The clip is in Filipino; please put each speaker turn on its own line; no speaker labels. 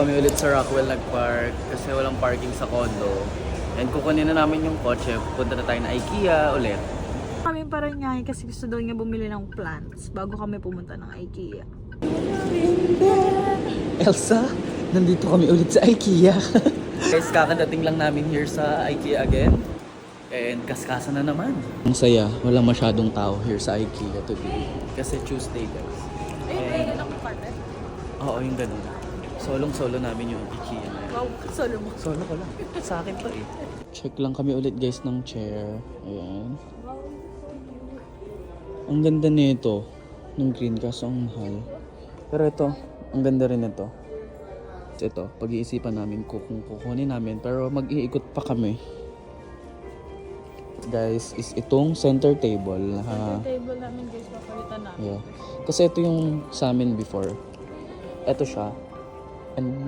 kami ulit sa Rockwell nag-park kasi walang parking sa condo. And kukunin na namin yung kotse. Punta na tayo na IKEA ulit.
Kami parang niya kasi gusto daw niya bumili ng plants bago kami pumunta ng IKEA.
Elsa, nandito kami ulit sa IKEA. Guys, kakadating lang namin here sa IKEA again. And kaskasa na naman. Ang saya, walang masyadong tao here sa IKEA today. Kasi Tuesday, guys.
Ay, ganun ang carpet?
Oo, yung ganun. Solong-solo namin yung IKEA na yun.
Wow, solo mo.
Solo ko lang. Sa akin to eh. Check lang kami ulit guys ng chair. Ayan. Ang ganda nito. Ng green kaso ang mahal. Pero ito, ang ganda rin ito. Ito, pag-iisipan namin kung kukunin namin. Pero mag-iikot pa kami. Guys, is itong center table.
Center table namin guys, papalitan namin.
Yeah. Kasi ito yung sa amin before. Ito siya. And